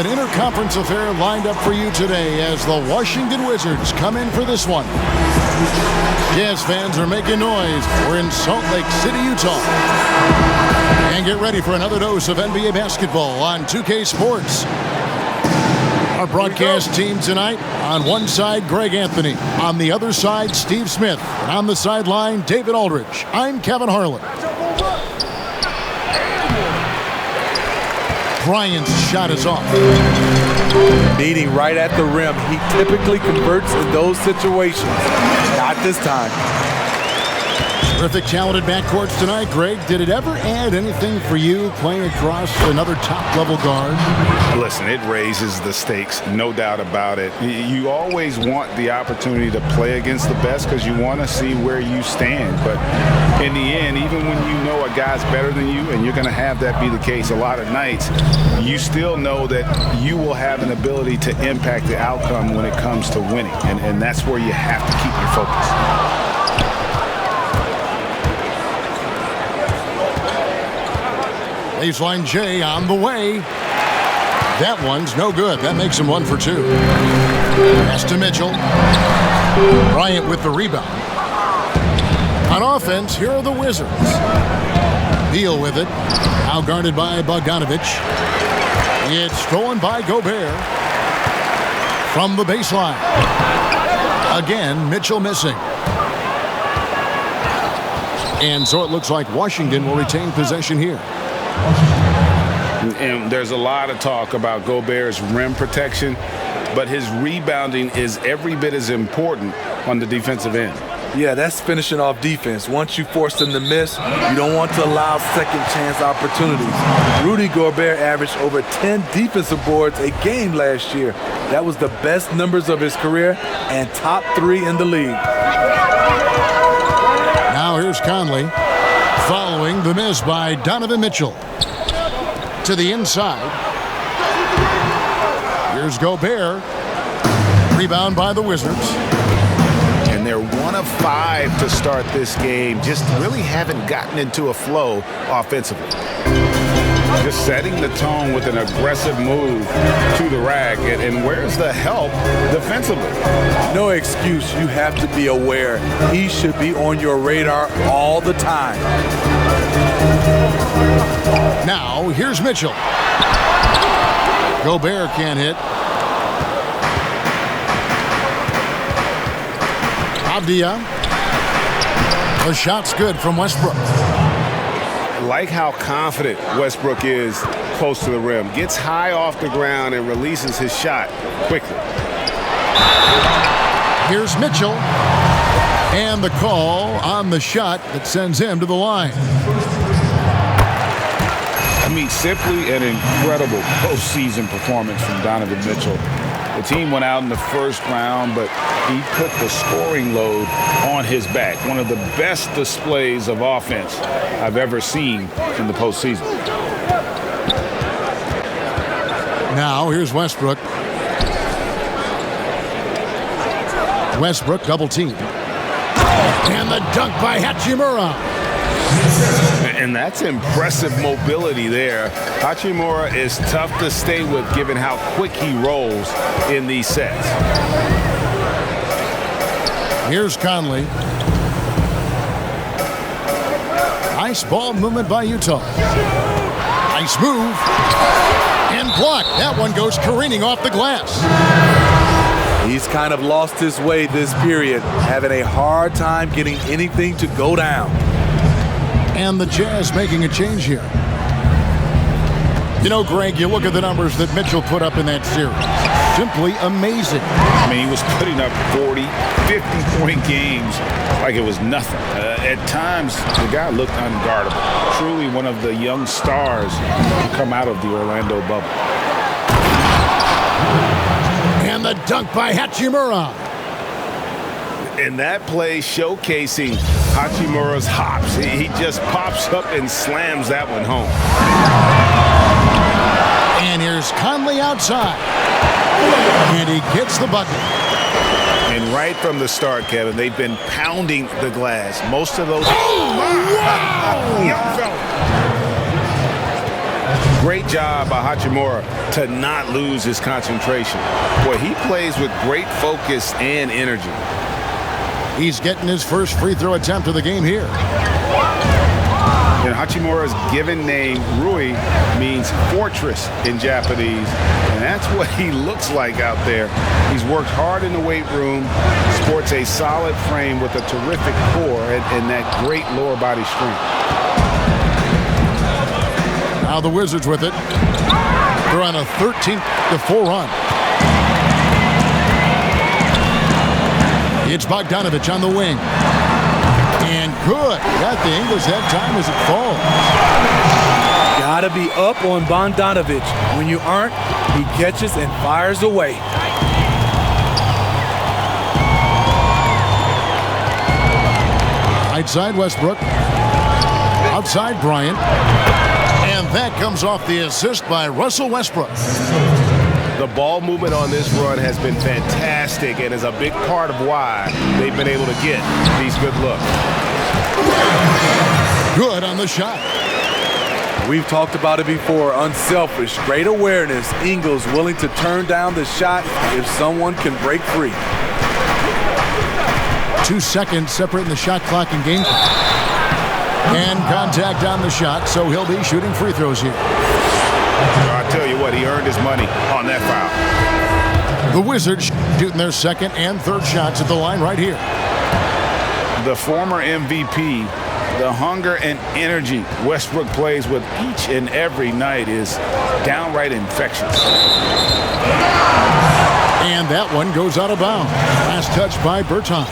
an interconference affair lined up for you today as the Washington Wizards come in for this one. Jazz fans are making noise. We're in Salt Lake City, Utah. And get ready for another dose of NBA basketball on 2K Sports. Our broadcast team tonight, on one side, Greg Anthony. On the other side, Steve Smith. And on the sideline, David Aldridge. I'm Kevin Harlan. Bryant's shot is off. Meeting right at the rim. He typically converts in those situations. Not this time. Terrific, talented backcourts tonight. Greg, did it ever add anything for you playing across another top-level guard? Listen, it raises the stakes, no doubt about it. You always want the opportunity to play against the best because you want to see where you stand. But in the end, even when you know a guy's better than you, and you're going to have that be the case a lot of nights, you still know that you will have an ability to impact the outcome when it comes to winning. And that's where you have to keep your focus. Baseline J on the way. That one's no good. That makes him 1 for 2. Pass to Mitchell. Bryant with the rebound. On offense, here are the Wizards. Beal with it. Now guarded by Bogdanovich. It's stolen by Gobert. From the baseline. Again, Mitchell missing. And so it looks like Washington will retain possession here. And there's a lot of talk about Gobert's rim protection, but his rebounding is every bit as important on the defensive end. Yeah, that's finishing off defense. Once you force them to miss, you don't want to allow second chance opportunities. Rudy Gobert averaged over 10 defensive boards a game last year. That was the best numbers of his career and top 3 in the league. Now here's Conley following the miss by Donovan Mitchell. To the inside. Here's Gobert. Rebound by the Wizards. And they're 1 of 5 to start this game. Just really haven't gotten into a flow offensively. Just setting the tone with an aggressive move to the rack. And where's the help defensively? No excuse. You have to be aware. He should be on your radar all the time. Now, here's Mitchell. Gobert can't hit. Abdia. The shot's good from Westbrook. Like how confident Westbrook is close to the rim. Gets high off the ground and releases his shot quickly. Here's Mitchell. And the call on the shot that sends him to the line. I mean, simply an incredible postseason performance from Donovan Mitchell. The team went out in the first round, but he put the scoring load on his back. One of the best displays of offense I've ever seen in the postseason. Now, here's Westbrook. Westbrook double team. And the dunk by Hachimura. And that's impressive mobility there. Hachimura is tough to stay with given how quick he rolls in these sets. Here's Conley. Nice ball movement by Utah. Nice move. And blocked. That one goes careening off the glass. He's kind of lost his way this period, having a hard time getting anything to go down. And the Jazz making a change here. You know, Greg, you look at the numbers that Mitchell put up in that series. Simply amazing. I mean, he was putting up 40, 50-point games like it was nothing. At times, the guy looked unguardable. Truly one of the young stars to come out of the Orlando bubble. And the dunk by Hachimura. And that play showcasing Hachimura's hops. He just pops up and slams that one home. And here's Conley outside. And he gets the bucket. And right from the start, Kevin, they've been pounding the glass. Most of those. Oh, wow! Young fella. Great job by Hachimura to not lose his concentration. Boy, he plays with great focus and energy. He's getting his first free throw attempt of the game here. And Hachimura's given name, Rui, means fortress in Japanese. And that's what he looks like out there. He's worked hard in the weight room, sports a solid frame with a terrific core and that great lower body strength. Now the Wizards with it. They're on a 13-4 run. It's Bogdanovich on the wing. And good. Got the Ingles that time as it falls. Gotta be up on Bogdanovich. When you aren't, he catches and fires away. Right side Westbrook. Outside Bryant. And that comes off the assist by Russell Westbrook. The ball movement on this run has been fantastic and is a big part of why they've been able to get these good looks. Good on the shot. We've talked about it before. Unselfish, great awareness. Ingles willing to turn down the shot if someone can break free. 2 seconds separating the shot clock and game clock. And contact on the shot, so he'll be shooting free throws here. I tell you what, he earned his money on that foul. The Wizards shooting their second and third shots at the line right here. The former MVP, the hunger and energy Westbrook plays with each and every night is downright infectious. And that one goes out of bounds. Last touch by Bertans.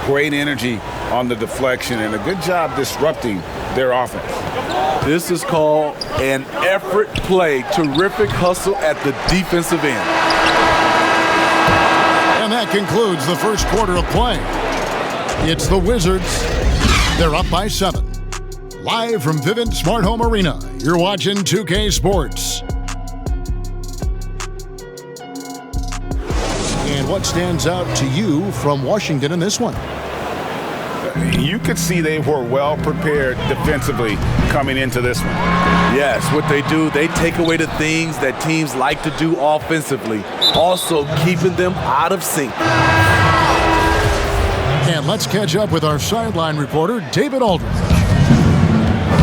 Great energy on the deflection and a good job disrupting their offense. This is called an effort play. Terrific hustle at the defensive end. And that concludes the first quarter of play. It's the Wizards. They're up by 7. Live from Vivint Smart Home Arena, you're watching 2K Sports. And what stands out to you from Washington in this one? You could see they were well prepared defensively coming into this one. Yes, what they do, they take away the things that teams like to do offensively, also keeping them out of sync. And let's catch up with our sideline reporter, David Aldridge.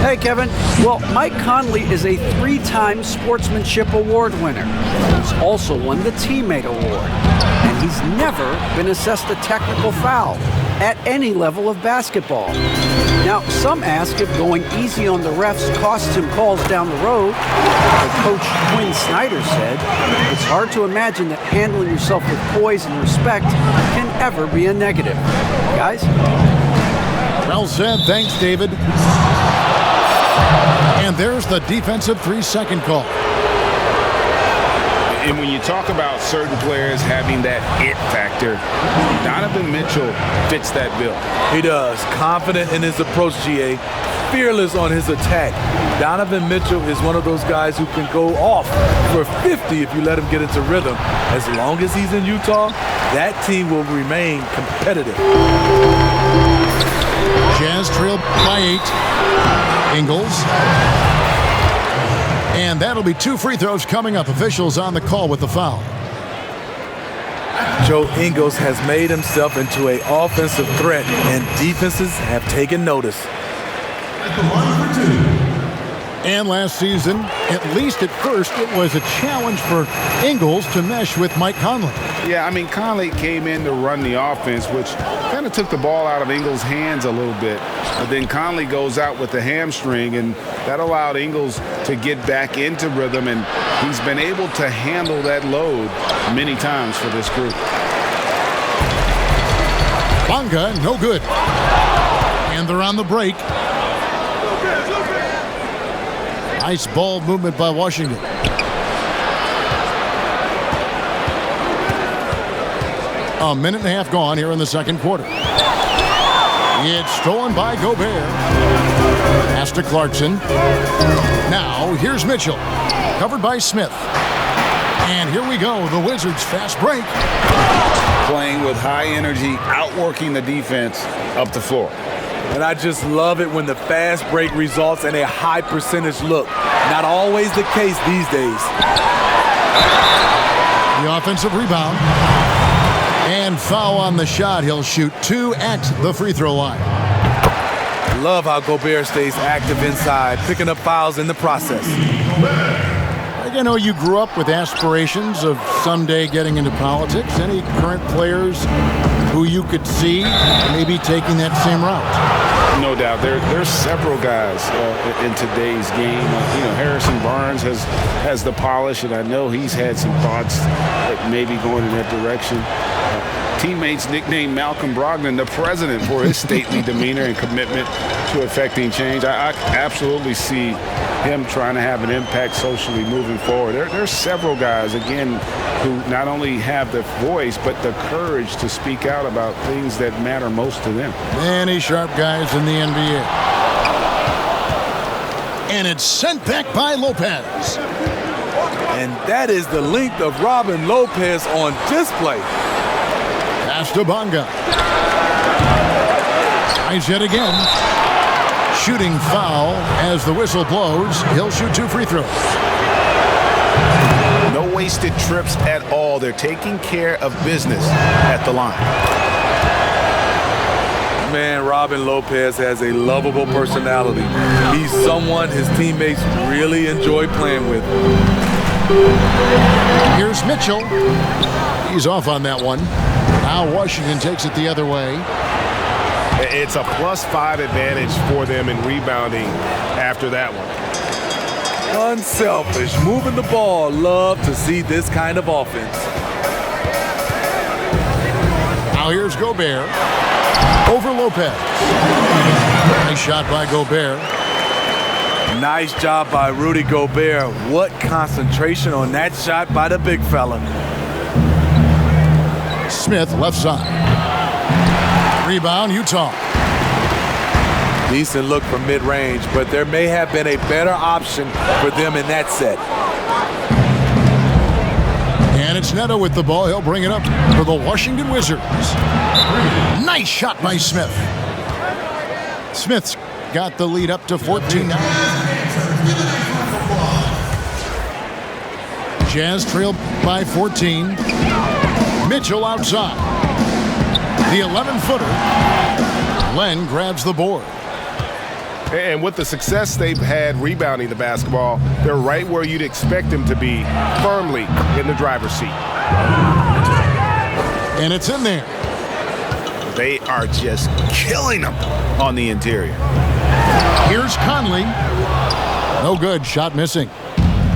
Hey, Kevin. Well, Mike Conley is a 3-time Sportsmanship Award winner. He's also won the Teammate Award. And he's never been assessed a technical foul at any level of basketball. Now, some ask if going easy on the refs costs him calls down the road. But Coach Quinn Snyder said, it's hard to imagine that handling yourself with poise and respect can ever be a negative. Guys? Well said. Thanks, David. And there's the defensive 3-second call. And when you talk about certain players having that it factor, Donovan Mitchell fits that bill. He does. Confident in his approach, GA. Fearless on his attack. Donovan Mitchell is one of those guys who can go off for 50 if you let him get into rhythm. As long as he's in Utah, that team will remain competitive. Jazz trail by 8. Ingles. And that'll be 2 free throws coming up. Officials on the call with the foul. Joe Ingles has made himself into an offensive threat, and defenses have taken notice. And last season, at least at first, it was a challenge for Ingles to mesh with Mike Conley. Yeah, I mean, Conley came in to run the offense, which kind of took the ball out of Ingles' hands a little bit. But then Conley goes out with the hamstring, and that allowed Ingles to get back into rhythm, and he's been able to handle that load many times for this group. Bonga, no good. And they're on the break. Nice ball movement by Washington. A minute and a half gone here in the second quarter. It's stolen by Gobert. Pass to Clarkson. Now, here's Mitchell. Covered by Smith. And here we go, the Wizards' fast break. Playing with high energy, outworking the defense up the floor. And I just love it when the fast break results in a high percentage look. Not always the case these days. The offensive rebound. And foul on the shot. He'll shoot 2 at the free throw line. Love how Gobert stays active inside, picking up fouls in the process. I know you grew up with aspirations of someday getting into politics. Any current players who you could see maybe taking that same route? No doubt. There's several guys in today's game. Harrison Barnes has the polish, and I know he's had some thoughts that maybe going in that direction. Teammates nicknamed Malcolm Brogdon the president for his stately demeanor and commitment to effecting change. I absolutely see him trying to have an impact socially moving forward. There's several guys, again, who not only have the voice, but the courage to speak out about things that matter most to them. Many sharp guys in the NBA. And it's sent back by Lopez. And that is the length of Robin Lopez on display. Pass to Bonga. Tries yet again. Shooting foul as the whistle blows. He'll shoot 2 free throws. No wasted trips at all. They're taking care of business at the line. Man, Robin Lopez has a lovable personality. He's someone his teammates really enjoy playing with. Here's Mitchell. He's off on that one. Now Washington takes it the other way. It's a +5 advantage for them in rebounding after that one. Unselfish, moving the ball. Love to see this kind of offense. Now here's Gobert. Over Lopez. Nice shot by Gobert. Nice job by Rudy Gobert. What concentration on that shot by the big fella. Smith, left side. Rebound, Utah. Decent look from mid-range, but there may have been a better option for them in that set. And it's Neto with the ball. He'll bring it up for the Washington Wizards. Nice shot by Smith. Smith's got the lead up to 14 now. Jazz trail by 14. Mitchell outside. The 11-footer. Len grabs the board. And with the success they've had rebounding the basketball, they're right where you'd expect them to be, firmly in the driver's seat. And it's in there. They are just killing them on the interior. Here's Conley. No good. Shot missing.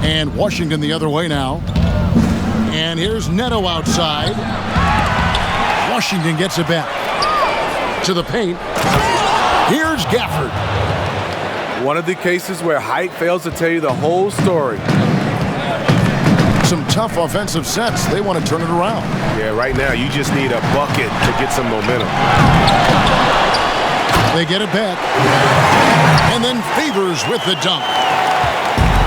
And Washington the other way now. And here's Neto outside. Washington gets it back. To the paint. Here's Gafford. One of the cases where height fails to tell you the whole story. Some tough offensive sets. They want to turn it around. Yeah, right now you just need a bucket to get some momentum. They get it back. And then Favors with the dunk.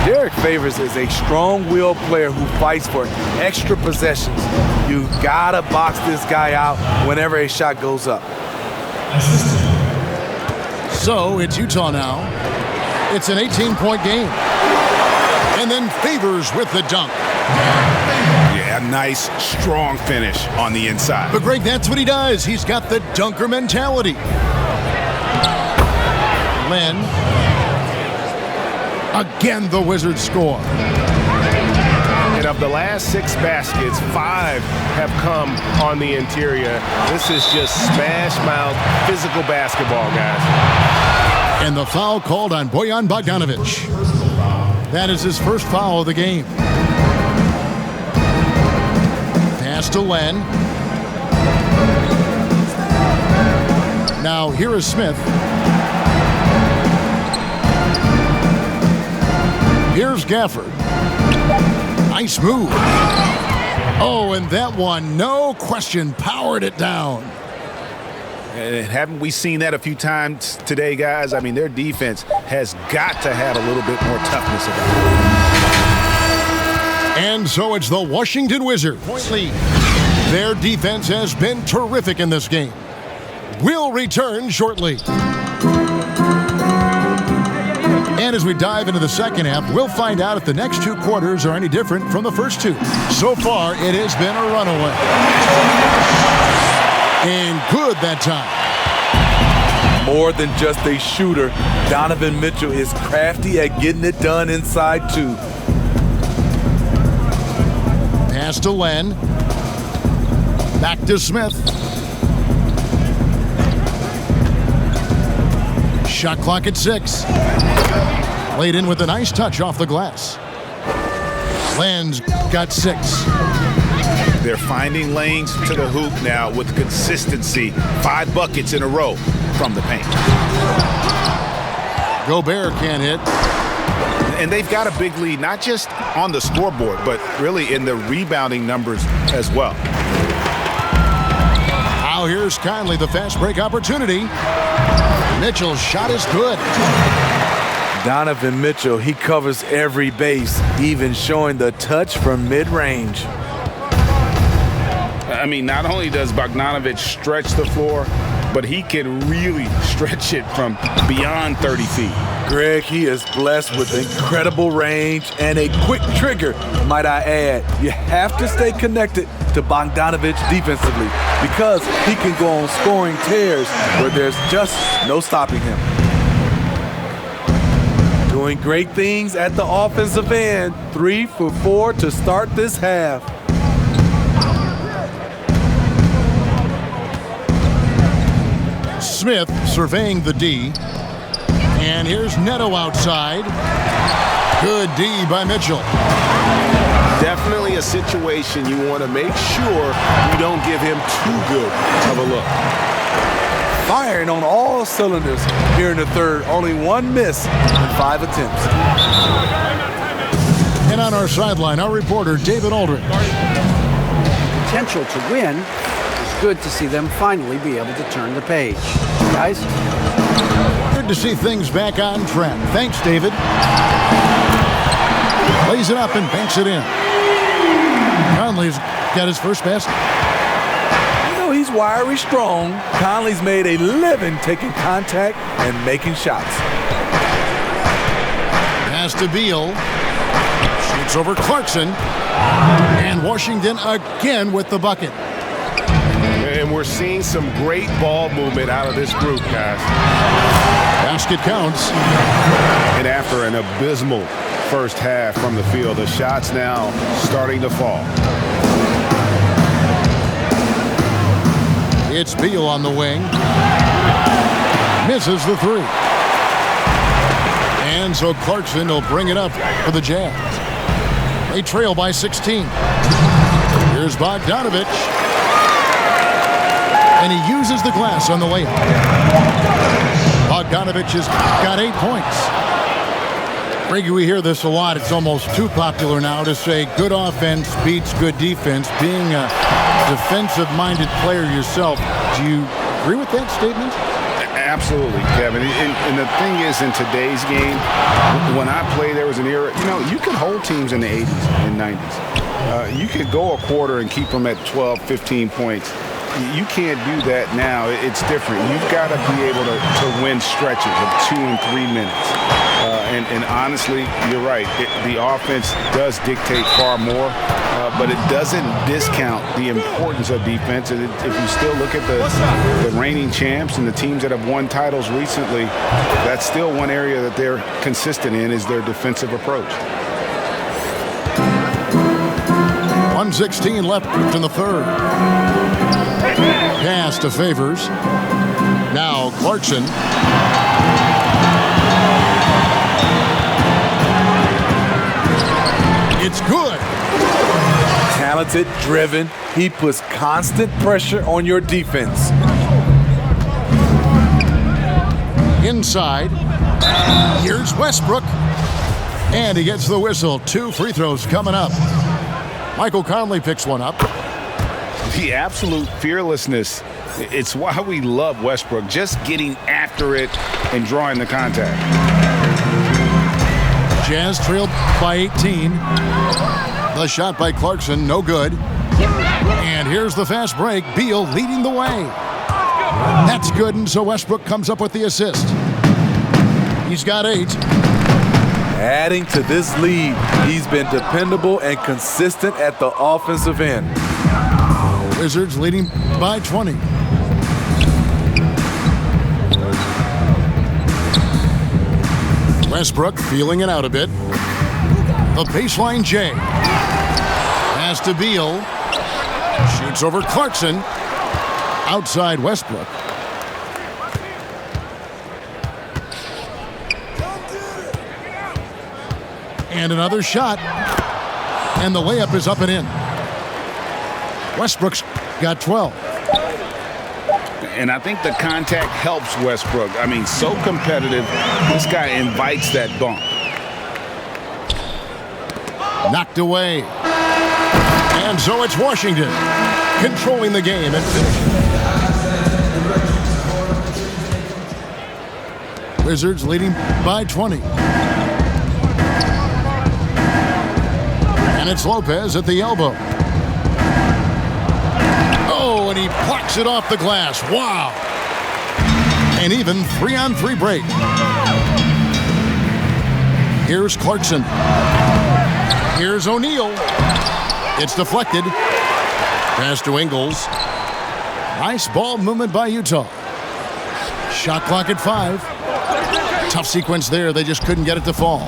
Derek Favors is a strong-willed player who fights for extra possessions. You gotta box this guy out whenever a shot goes up. So it's Utah now. It's an 18-point game. And then Favors with the dunk. Yeah, nice, strong finish on the inside. But Greg, that's what he does. He's got the dunker mentality. Len. Again, the Wizards score. And of the last 6 baskets, 5 have come on the interior. This is just smash-mouth physical basketball, guys. And the foul called on Bojan Bogdanovic. That is his first foul of the game. Pass to Len. Now here is Smith. Here's Gafford. Nice move. Oh, and that one, no question, powered it down. And haven't we seen that a few times today, guys? I mean, their defense has got to have a little bit more toughness about it. And so it's the Washington Wizards. Point lead. Their defense has been terrific in this game. We'll return shortly. And as we dive into the second half, we'll find out if the next 2 quarters are any different from the first 2. So far, it has been a runaway. And good that time. More than just a shooter, Donovan Mitchell is crafty at getting it done inside too. Pass to Len. Back to Smith. Shot clock at 6. Laid in with a nice touch off the glass. Len's got 6. They're finding lanes to the hoop now with consistency. 5 buckets in a row from the paint. Gobert can't hit. And they've got a big lead, not just on the scoreboard, but really in the rebounding numbers as well. Now here's Conley, the fast break opportunity. Mitchell's shot is good. Donovan Mitchell, he covers every base, even showing the touch from mid-range. I mean, not only does Bogdanović stretch the floor, but he can really stretch it from beyond 30 feet. Greg, he is blessed with incredible range and a quick trigger, might I add. You have to stay connected to Bogdanović defensively because he can go on scoring tears where there's just no stopping him. Doing great things at the offensive end. 3 for 4 to start this half. Smith surveying the D. And here's Neto outside. Good D by Mitchell. Definitely a situation you want to make sure you don't give him too good of a look. Firing on all cylinders here in the third. Only 1 miss in 5 attempts. And on our sideline, our reporter, David Aldridge. Potential to win. It's good to see them finally be able to turn the page. Guys? Good to see things back on track. Thanks, David. Lays it up and banks it in. Conley's got his first basket. You know he's wiry strong. Conley's made a living taking contact and making shots. Pass to Beal. Shoots over Clarkson. And Washington again with the bucket. And we're seeing some great ball movement out of this group, guys. Basket counts. And after an abysmal first half from the field, the shots now starting to fall. It's Beal on the wing. Misses the 3. And so Clarkson will bring it up for the Jazz. They trail by 16. Here's Bogdanović. And he uses the glass on the layup. Bogdanović has got 8 points. Greggy, we hear this a lot. It's almost too popular now to say good offense beats good defense. Being a defensive-minded player yourself, do you agree with that statement? Absolutely, Kevin. And the thing is, in today's game, when I played, there was an era, you could hold teams in the 80s and 90s. You could go a quarter and keep them at 12, 15 points. You can't do that now. It's different. You've got to be able to win stretches of 2 and 3 minutes. And honestly, you're right. The offense does dictate far more, but it doesn't discount the importance of defense. And if you still look at the reigning champs and the teams that have won titles recently, that's still one area that they're consistent in is their defensive approach. 1:16 left in the third. Pass to Favors. Now Clarkson. It's good. Talented, driven. He puts constant pressure on your defense. Inside. Here's Westbrook. And he gets the whistle. 2 free throws coming up. Michael Conley picks one up. The absolute fearlessness. It's why we love Westbrook, just getting after it and drawing the contact. Jazz trailed by 18. The shot by Clarkson, no good. And here's the fast break. Beal leading the way. That's good, and so Westbrook comes up with the assist. He's got 8. Adding to this lead, he's been dependable and consistent at the offensive end. Wizards leading by 20. Westbrook feeling it out a bit. The baseline J. Pass to Beal. Shoots over Clarkson. Outside Westbrook. And another shot. And the layup is up and in. Westbrook's got 12. And I think the contact helps Westbrook. I mean, so competitive. This guy invites that bump. Knocked away. And so it's Washington controlling the game and finishing. Wizards leading by 20. And it's Lopez at the elbow. Oh, and he blocks it off the glass. Wow. An even 3-on-3 break. Here's Clarkson. Here's O'Neal. It's deflected. Pass to Ingles. Nice ball movement by Utah. Shot clock at 5. Tough sequence there. They just couldn't get it to fall.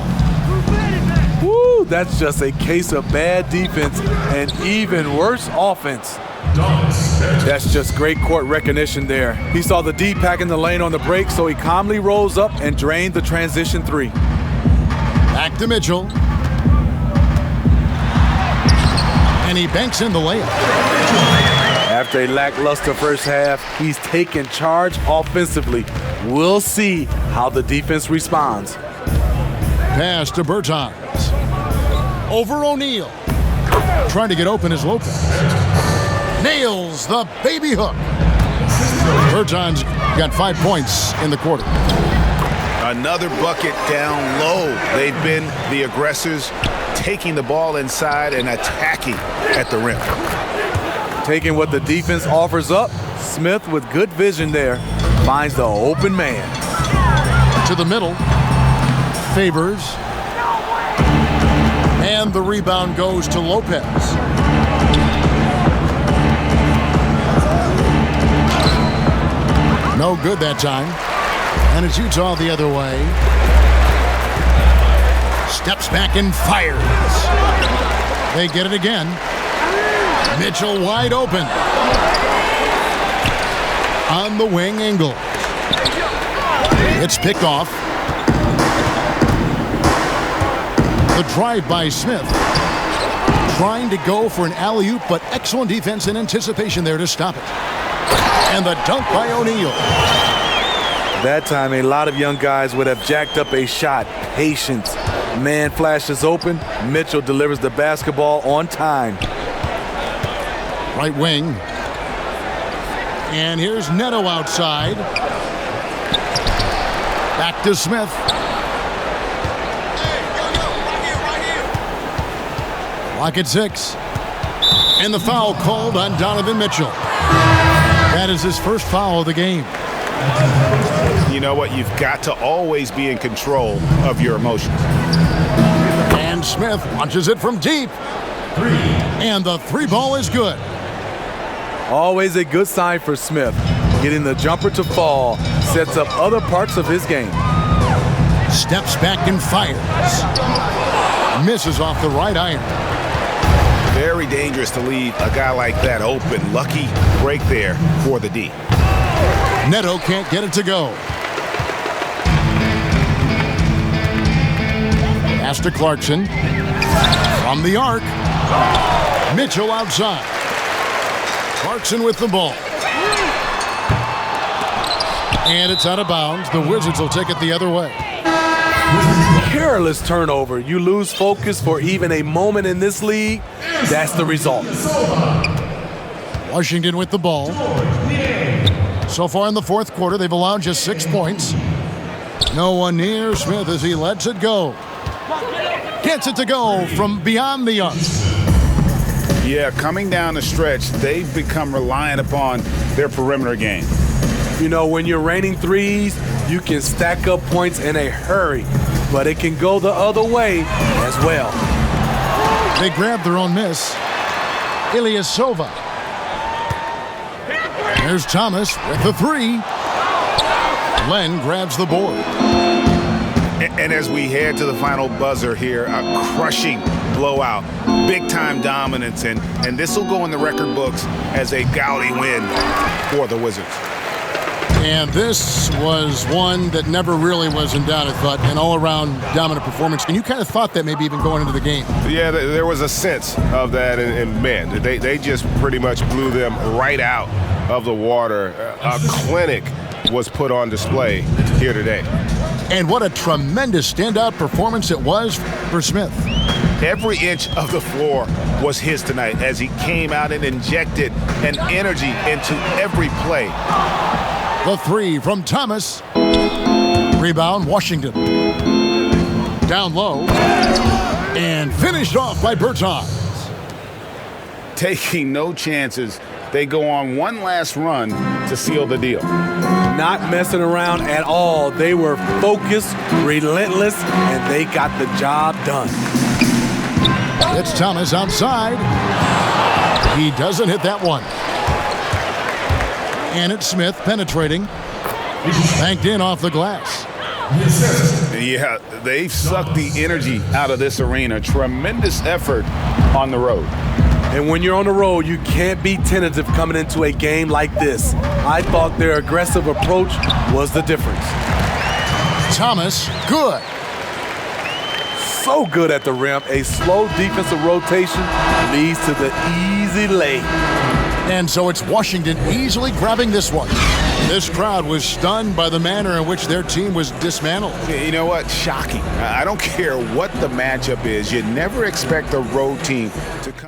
Woo, that's just a case of bad defense and even worse offense. That's just great court recognition there. He saw the D pack in the lane on the break, so he calmly rose up and drained the transition 3. Back to Mitchell. And he banks in the layup. After a lackluster first half, he's taken charge offensively. We'll see how the defense responds. Pass to Bertans. Over O'Neal. Trying to get open is Lopez. Nails the baby hook. Bertans got 5 points in the quarter. Another bucket down low. They've been the aggressors, taking the ball inside and attacking at the rim. Taking what the defense offers up, Smith with good vision there finds the open man. To the middle. Favors. And the rebound goes to Lopez. No good that time. And it's Utah the other way. Steps back and fires. They get it again. Mitchell wide open. On the wing, Ingles. It's picked off. The drive by Smith. Trying to go for an alley-oop, but excellent defense and anticipation there to stop it. And the dunk by O'Neal. That time, a lot of young guys would have jacked up a shot. Patience. Man flashes open. Mitchell delivers the basketball on time. Right wing. And here's Neto outside. Back to Smith. Clock at 6. And the foul called on Donovan Mitchell. That is his first foul of the game. You know what? You've got to always be in control of your emotions. And Smith launches it from deep. And the 3 ball is good. Always a good sign for Smith. Getting the jumper to fall sets up other parts of his game. Steps back and fires. Misses off the right iron. Very dangerous to leave a guy like that open. Lucky break there for the D. Neto can't get it to go. Pass to Clarkson. From the arc. Mitchell outside. Clarkson with the ball. And it's out of bounds. The Wizards will take it the other way. Careless turnover. You lose focus for even a moment in this league. That's the result. Washington with the ball. So far in the fourth quarter, they've allowed just 6 points. No one near Smith as he lets it go. Gets it to go from beyond the arc. Yeah, coming down the stretch, they've become reliant upon their perimeter game. You know, when you're raining threes, you can stack up points in a hurry. but it can go the other way as well. They grab their own miss. Ilyasova. There's Thomas with the three. Len grabs the board. And as we head to the final buzzer here, a crushing blowout, big-time dominance, and this will go in the record books as a gaudy win for the Wizards. And this was one that never really was in doubt, I thought, an all-around dominant performance. And you kind of thought that maybe even going into the game. Yeah, there was a sense of that, and man, they just pretty much blew them right out of the water. A clinic was put on display here today. And what a tremendous standout performance it was for Smith. Every inch of the floor was his tonight as he came out and injected an energy into every play. The three from Thomas. Rebound, Washington. Down low. And finished off by Bertans. Taking no chances, they go on one last run to seal the deal. Not messing around at all. They were focused, relentless, and they got the job done. It's Thomas outside. He doesn't hit that one. And it's Smith penetrating. Banked in off the glass. Yeah, they've sucked the energy out of this arena. Tremendous effort on the road. And when you're on the road, you can't be tentative coming into a game like this. I thought their aggressive approach was the difference. Thomas, good. So good at the rim. A slow defensive rotation leads to the easy lay. And so it's Washington easily grabbing this one. This crowd was stunned by the manner in which their team was dismantled. You know what? Shocking. I don't care what the matchup is. You never expect a road team to come.